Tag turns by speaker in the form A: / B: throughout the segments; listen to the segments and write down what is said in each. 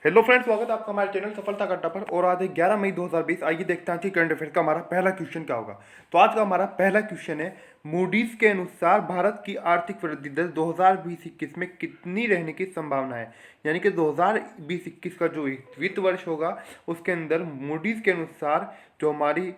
A: Hello friends, स्वागत है आपका हमारे चैनल सफलता अड्डा पर। और आज है 11 मई 2020। आइए देखते हैं कि करंट अफेयर्स का हमारा पहला क्वेश्चन क्या होगा। तो आज का हमारा पहला क्वेश्चन है, मूडीज के अनुसार भारत की आर्थिक वृद्धि दर 2020-21 में कितनी रहने की संभावना है। यानी कि 2020-21 का जो वित्त वर्ष होगा उसके अंदर मूडीज के अनुसार जो हमारी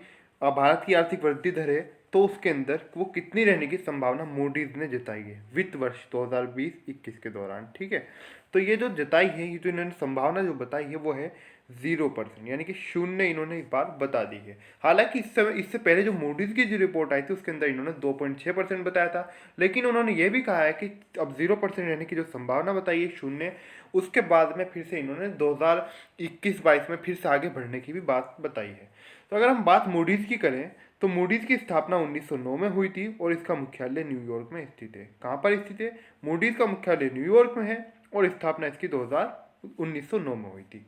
A: भारत की आर्थिक वृद्धि दर है तो उसके अंदर वो कितनी रहने की संभावना मूडीज ने जताई है वित्त वर्ष 2020-21 के दौरान। ठीक है, तो ये जो जताई है, ये जो इन्होंने संभावना जो बताई है वो है 0%, यानी कि शून्य इन्होंने इस बार बता दी है। हालांकि इससे पहले जो मूडीज की जो रिपोर्ट आई थी उसके अंदर इन्होंने 2.6% बताया था, लेकिन उन्होंने ये भी कहा है कि अब 0% रहने की जो संभावना बताई है शून्य, उसके बाद में फिर से इन्होंने 2021-22 में फिर से आगे बढ़ने की भी बात बताई है। तो अगर हम बात मूडीज की करें तो मूडीज की स्थापना 1909 में हुई थी और इसका मुख्यालय न्यूयॉर्क में स्थित है। कहाँ पर स्थित है? मूडीज का मुख्यालय न्यूयॉर्क में है और स्थापना इसकी 1909 में हुई थी।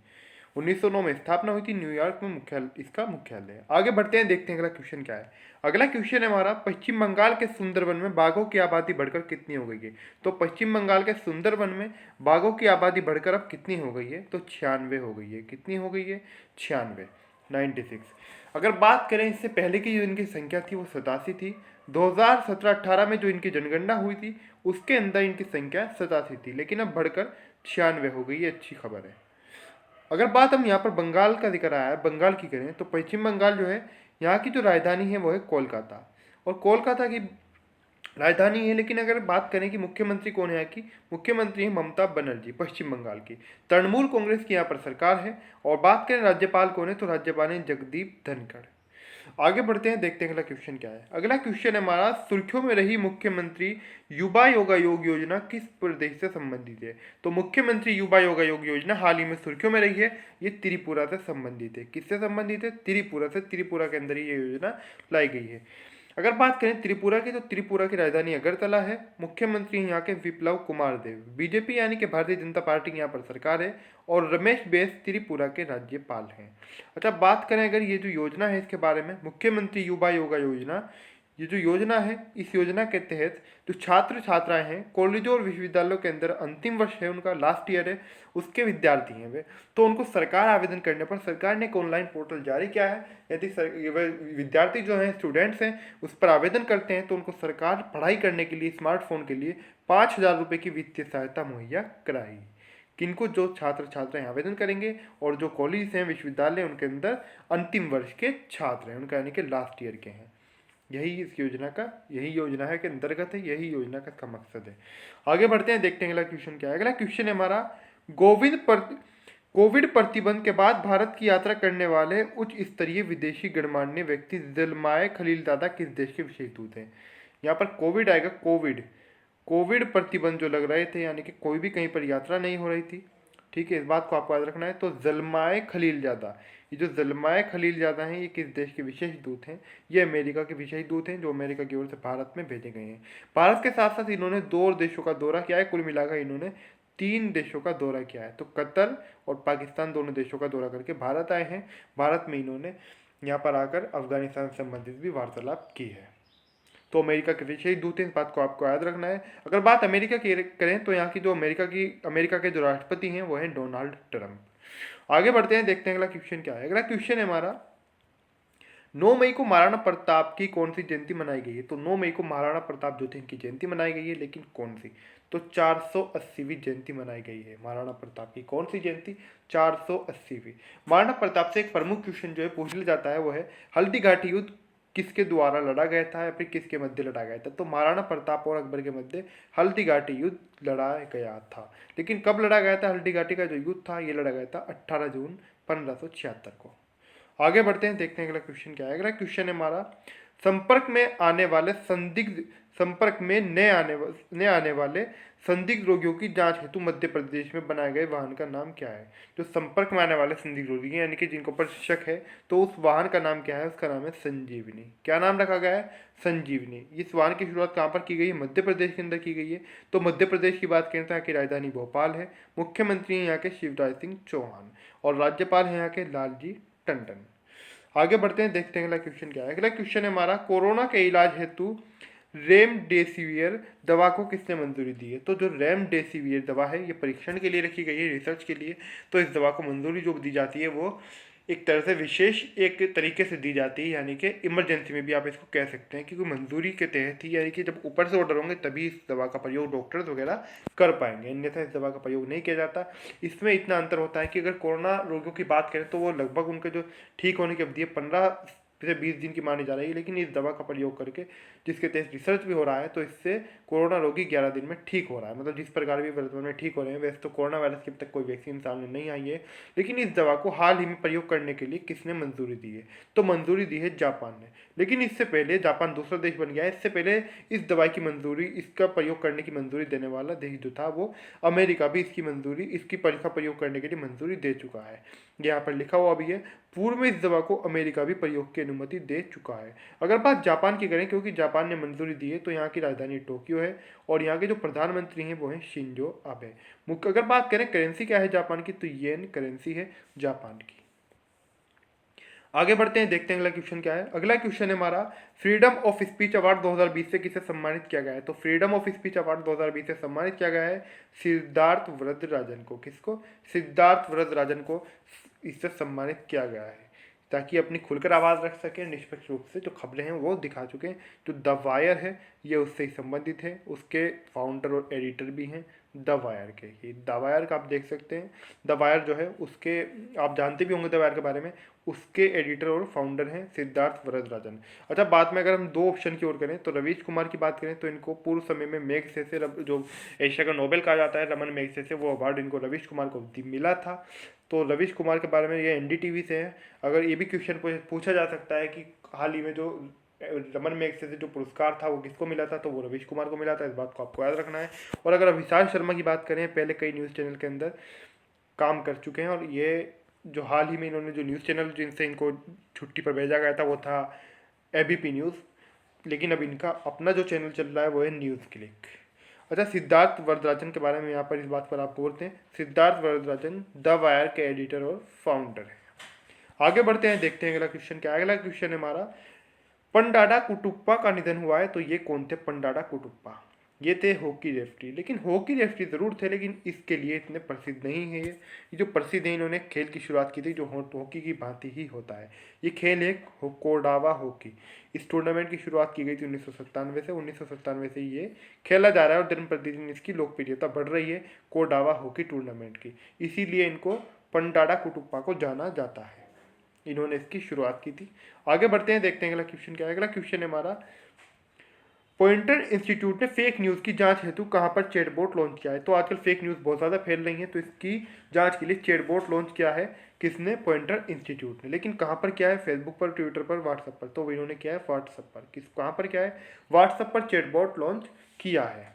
A: 1909 में स्थापना हुई थी, न्यूयॉर्क में इसका मुख्यालय है। आगे बढ़ते हैं, देखते हैं अगला क्वेश्चन क्या है। अगला क्वेश्चन है हमारा, पश्चिम बंगाल के सुंदरवन में बाघों की आबादी बढ़कर कितनी हो गई है। तो पश्चिम बंगाल के सुंदरवन में बाघों की आबादी बढ़कर अब कितनी हो गई है? तो 96 हो गई है। कितनी हो गई है? 96, 96। अगर बात करें इससे पहले की जो इनकी संख्या थी वो 87 थी। 2017-18 में जो इनकी जनगणना हुई थी उसके अंदर इनकी संख्या 87 थी, लेकिन अब बढ़कर 96 हो गई। ये अच्छी खबर है। अगर बात हम यहाँ पर बंगाल का जिक्र आया है, बंगाल की करें तो पश्चिम बंगाल जो है, यहाँ की जो राजधानी है वो है कोलकाता। और कोलकाता की राजधानी है, लेकिन अगर बात करें कि मुख्यमंत्री कौन है यहाँ की, मुख्यमंत्री है ममता बनर्जी, पश्चिम बंगाल की। तृणमूल कांग्रेस की यहाँ पर सरकार है। और बात करें राज्यपाल कौन है, तो राज्यपाल है जगदीप धनखड़। आगे बढ़ते हैं, देखते हैं अगला क्वेश्चन क्या है। अगला क्वेश्चन है हमारा, सुर्खियों में रही मुख्यमंत्री युवा योगा योग योजना किस प्रदेश से संबंधित है। तो मुख्यमंत्री युवा योगा योग योजना हाल ही में सुर्खियों में रही है। ये त्रिपुरा से संबंधित है। किससे संबंधित है? त्रिपुरा से। त्रिपुरा के अंदर ये योजना लाई गई है। अगर बात करें त्रिपुरा की, तो त्रिपुरा की राजधानी अगरतला है। मुख्यमंत्री यहाँ के विप्लव कुमार देव, बीजेपी यानी कि भारतीय जनता पार्टी की यहाँ पर सरकार है। और रमेश बैस त्रिपुरा के राज्यपाल हैं। अच्छा, बात करें अगर ये जो योजना है इसके बारे में, मुख्यमंत्री युवा योगा योजना, ये जो योजना है, इस योजना के तहत जो छात्र छात्राएं हैं कॉलेजों और विश्वविद्यालयों के अंदर अंतिम वर्ष है उनका, लास्ट ईयर है, उसके विद्यार्थी हैं वे, तो उनको सरकार आवेदन करने पर सरकार ने एक ऑनलाइन पोर्टल जारी किया है। यदि विद्यार्थी जो हैं, स्टूडेंट्स हैं, उस पर आवेदन करते हैं तो उनको सरकार पढ़ाई करने के लिए, स्मार्टफोन के लिए 5,000 रुपये की वित्तीय सहायता मुहैया कराएगी। किनको? जो छात्र छात्राएं आवेदन करेंगे और जो कॉलेज हैं, विश्वविद्यालय, उनके अंदर अंतिम वर्ष के छात्र हैं, उनका यानी कि लास्ट ईयर के हैं। यही इस योजना का, यही योजना है के अंतर्गत है, यही योजना का इसका मकसद है। आगे बढ़ते हैं, देखते हैं अगला क्वेश्चन क्या है। अगला क्वेश्चन है हमारा, कोविड प्रतिबंध के बाद भारत की यात्रा करने वाले उच्च स्तरीय विदेशी गणमान्य व्यक्ति जलमाय खलीलजादा किस देश के विशेष दूत हैं। यहाँ पर कोविड आएगा, कोविड कोविड प्रतिबंध जो लग रहे थे, यानी कि कोई भी कहीं पर यात्रा नहीं हो रही थी। ठीक है, इस बात को आपको याद रखना है। तो जलमाय खलीलजादा, ये जो जलमाय खलीलजादा हैं, ये किस देश के विशेष दूत हैं? ये अमेरिका के विशेष दूत हैं, जो अमेरिका की ओर से भारत में भेजे गए हैं। भारत के साथ साथ इन्होंने 2 और देशों का दौरा किया है। कुल मिलाकर इन्होंने 3 देशों का दौरा किया है। तो कतर और पाकिस्तान, दोनों देशों का दौरा करके भारत आए हैं। भारत में इन्होंने यहाँ पर आकर अफगानिस्तान से संबंधित भी वार्तालाप की है। तो अमेरिका के विशेष दूत हैं, इस बात को आपको याद रखना है। अगर बात अमेरिका की करें तो यहाँ की जो अमेरिका के जो राष्ट्रपति हैं वो हैं डोनाल्ड ट्रंप। आगे बढ़ते हैं, देखते हैं अगला क्वेश्चन क्या है। अगला क्वेश्चन है हमारा, 9 मई को महाराणा प्रताप की कौन सी जयंती मनाई गई है। तो 9 मई को महाराणा प्रताप जो थे इनकी जयंती मनाई गई है, लेकिन कौन सी? तो 480वीं जयंती मनाई गई है महाराणा प्रताप की। कौन सी जयंती? 480वीं। महाराणा प्रताप से एक प्रमुख क्वेश्चन जो है पूछ लिया जाता है वो है, हल्दी घाटी युद्ध किसके द्वारा लड़ा गया था या फिर किसके मध्य लड़ा गया था। तो महाराणा प्रताप और अकबर के मध्य हल्दी घाटी युद्ध लड़ा गया था। लेकिन कब लड़ा गया था? हल्दी घाटी का जो युद्ध था ये लड़ा गया था 18 जून 1576 को। आगे बढ़ते हैं, देखते हैं अगला क्वेश्चन क्या है। अगला क्वेश्चन है हमारा, संपर्क में आने वाले संदिग्ध संपर्क में नए आने वाले संदिग्ध रोगियों की जांच हेतु मध्य प्रदेश में बनाए गए वाहन का नाम क्या है। जो संपर्क में आने वाले संदिग्ध रोगी यानी कि जिनको पर शक है, तो उस वाहन का नाम क्या है? उसका नाम है संजीवनी। क्या नाम रखा गया है? संजीवनी। इस वाहन की शुरुआत कहाँ पर की गई है? मध्य प्रदेश के अंदर की गई है। तो मध्य प्रदेश की बात करें तो यहाँ की राजधानी भोपाल है। मुख्यमंत्री हैं यहाँ के शिवराज सिंह चौहान और राज्यपाल हैं यहाँ के लालजी टंडन। आगे बढ़ते हैं, देखते हैं अगला क्वेश्चन क्या है। अगला क्वेश्चन है हमारा, कोरोना के इलाज हेतु रेमडेसिवियर दवा को किसने मंजूरी दी है? तो जो रेमडेसिवियर दवा है ये परीक्षण के लिए रखी गई है, रिसर्च के लिए। तो इस दवा को मंजूरी जो दी जाती है वो एक तरह से विशेष एक तरीके से दी जाती है, यानी कि इमरजेंसी में भी आप इसको कह सकते हैं, क्योंकि मंजूरी के तहत ही, यानी कि जब ऊपर से ऑर्डर होंगे तभी इस दवा का प्रयोग डॉक्टर्स वगैरह कर पाएंगे, अन्यथा इस दवा का प्रयोग नहीं किया जाता। इसमें इतना अंतर होता है कि अगर कोरोना रोगियों की बात करें तो वो लगभग उनके जो ठीक होने की अवधि है 15 से 20 दिन की मानी जा रही है, लेकिन इस दवा का प्रयोग करके जिसके तहत रिसर्च भी हो रहा है तो इससे कोरोना रोगी 11 दिन में ठीक हो रहा है। मतलब जिस प्रकार भी वर्तमान में ठीक हो रहे हैं, वैसे तो कोरोना वायरस की अब तक कोई वैक्सीन सामने नहीं आई है, लेकिन इस दवा को हाल ही में प्रयोग करने के लिए किसने मंजूरी दी है? तो मंजूरी दी है जापान ने। लेकिन इससे पहले जापान दूसरा देश बन गया है, इससे पहले इस दवाई की मंजूरी, इसका प्रयोग करने की मंजूरी देने वाला देश जो था वो अमेरिका भी इसकी मंजूरी, इसकी परीक्षा प्रयोग करने के लिए मंजूरी दे चुका है। यहाँ पर लिखा हुआ भी है, पूर्व में इस दवा को अमेरिका भी प्रयोग की अनुमति दे चुका है। अगर बात जापान की करें, क्योंकि जापान ने मंजूरी दी है, तो यहाँ की राजधानी टोक्यो है और यहाँ के जो प्रधानमंत्री हैं वो हैं शिंजो आबे। मुख्य अगर बात करें करेंसी क्या है जापान की, तो येन करेंसी है जापान की। आगे बढ़ते हैं, देखते हैं अगला क्वेश्चन क्या है। अगला क्वेश्चन है हमारा, फ्रीडम ऑफ स्पीच अवार्ड 2020 से किसे सम्मानित किया गया है? तो फ्रीडम ऑफ स्पीच अवार्ड 2020 से सम्मानित किया गया है सिद्धार्थ वरदराजन को। किसको? सिद्धार्थ वरदराजन को इससे सम्मानित किया गया है, ताकि अपनी खुलकर आवाज़ रख सकें, निष्पक्ष रूप से जो खबरें हैं वो दिखा चुके हैं। जो द वायर है ये उससे ही संबंधित है, उसके फाउंडर और एडिटर भी हैं द वायर के। ये द वायर का आप देख सकते हैं, द वायर जो है उसके, आप जानते भी होंगे द वायर के बारे में, उसके एडिटर और फाउंडर हैं सिद्धार्थ वरदराजन। अच्छा, बाद में अगर हम दो ऑप्शन की ओर करें तो रवीश कुमार की बात करें तो इनको पूर्व समय में मैग्सेसे, जो एशिया का नोबेल कहा जाता है, रमन मैग्सेसे, वो अवार्ड इनको रवीश कुमार को मिला था। तो रवीश कुमार के बारे में ये एनडीटीवी से है। अगर ये भी क्वेश्चन पूछा जा सकता है कि हाल ही में जो रमन मैग्सेसे जो पुरस्कार था वो किसको मिला था, तो वो रवीश कुमार को मिला था। इस बात को आपको याद रखना है। और अगर अभिषाक शर्मा की बात करें, पहले कई न्यूज़ चैनल के अंदर काम कर चुके हैं, और ये जो हाल ही में इन्होंने जो न्यूज़ चैनल जिनसे इनको छुट्टी पर भेजा गया था वो था एबीपी न्यूज़, लेकिन अब इनका अपना जो चैनल चल रहा है वो है न्यूज़ क्लिक। अच्छा, सिद्धार्थ वरदराजन के बारे में यहाँ पर इस बात पर आप बोलते हैं, सिद्धार्थ वरदराजन द वायर के एडिटर और फाउंडर है। आगे बढ़ते हैं, देखते हैं अगला क्वेश्चन क्या है। अगला क्वेश्चन है हमारा, पंडाडा कुटुप्पा का निधन हुआ है, तो ये कौन थे पंडाडा कुटुप्पा? ये थे हॉकी रेफरी, लेकिन हॉकी रेफरी ज़रूर थे, लेकिन इसके लिए इतने प्रसिद्ध नहीं है। ये जो प्रसिद्ध है, इन्होंने खेल की शुरुआत की थी जो हॉकी की भांति ही होता है। ये खेल है कोडावा हॉकी। इस टूर्नामेंट की शुरुआत की गई थी 1997 से। 1997 से ये खेला जा रहा है और दिन प्रतिदिन इसकी लोकप्रियता बढ़ रही है कोडावा हॉकी टूर्नामेंट की, इसीलिए इनको पंडाडा कुटुप्पा को जाना जाता है। इन्होंने इसकी शुरुआत की थी। आगे बढ़ते हैं, देखते हैं अगला क्वेश्चन क्या है। अगला क्वेश्चन है हमारा, पॉइंटर इंस्टीट्यूट ने फेक न्यूज़ की जांच हेतु कहां पर चैटबॉट लॉन्च किया है? तो आजकल फेक न्यूज़ बहुत ज़्यादा फैल रही है, तो इसकी जांच के लिए चैटबॉट लॉन्च किया है किसने? पॉइंटर इंस्टीट्यूट ने। लेकिन कहां पर किया है? फेसबुक पर, ट्विटर पर, व्हाट्सएप पर। तो इन्होंने किया है व्हाट्सएप पर। कहां पर किया है? व्हाट्सएप पर चैटबॉट लॉन्च किया है।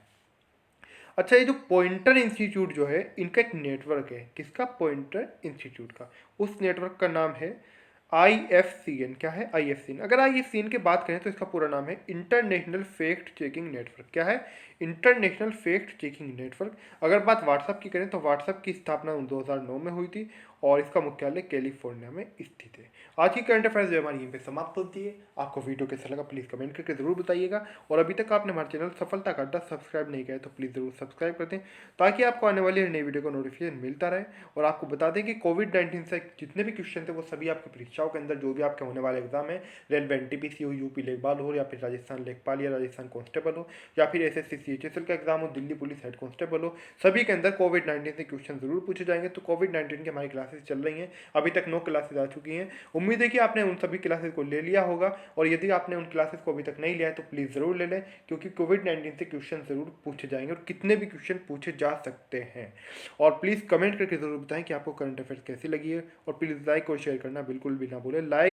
A: अच्छा, ये जो पॉइंटर इंस्टीट्यूट जो है, इनका एक नेटवर्क है। किसका? पॉइंटर इंस्टीट्यूट का। उस नेटवर्क का नाम है IFCN। क्या है? IFCN। अगर IFCN की बात करें तो इसका पूरा नाम है इंटरनेशनल फैक्ट चेकिंग नेटवर्क। क्या है? International fact checking network. अगर बात व्हाट्सएप की करें तो व्हाट्सएप की स्थापना 2009 में हुई थी और इसका मुख्यालय कैलिफोर्निया में स्थित है। आज की करंट अफेयर्स जो हमारी यहीं पे समाप्त होती है। आपको वीडियो कैसा लगा प्लीज़ कमेंट करके ज़रूर बताइएगा, और अभी तक आपने हमारे चैनल सफलता का अड्डा सब्सक्राइब नहीं किया है तो प्लीज़ ज़रूर सब्सक्राइब कर दें, ताकि आपको आने वाली नई वीडियो का नोटिफिकेशन मिलता रहे। और आपको बता दें कि कोविड-19 से जितने भी क्वेश्चन थे वो सभी आपकी परीक्षाओं के अंदर, जो भी आपके होने वाले एग्जाम है, रेलवे NTPC हो, यूपी लेखपाल हो, या फिर राजस्थान लेखपाल या राजस्थान कांस्टेबल हो, या फिर SSC CHSL का एग्जाम हो, दिल्ली पुलिस हेड कांस्टेबल हो, सभी के अंदर कोविड-19 से क्वेश्चन जरूर पूछे जाएंगे। तो कोविड-19 की हमारी क्लासेस चल रही हैं, अभी तक 9 क्लासेस आ चुकी हैं। उम्मीद है कि आपने उन सभी क्लासेस को ले लिया होगा, और यदि आपने उन क्लासेस को अभी तक नहीं लिया है तो प्लीज़ ज़रूर ले लें, क्योंकि कोविड-19 से क्वेश्चन ज़रूर पूछे जाएंगे और कितने भी क्वेश्चन पूछे जा सकते हैं। और प्लीज़ कमेंट करके ज़रूर बताएं कि आपको करंट अफेयर्स कैसी लगी है, और प्लीज़ लाइक और शेयर करना बिल्कुल भी ना भूलें। लाइक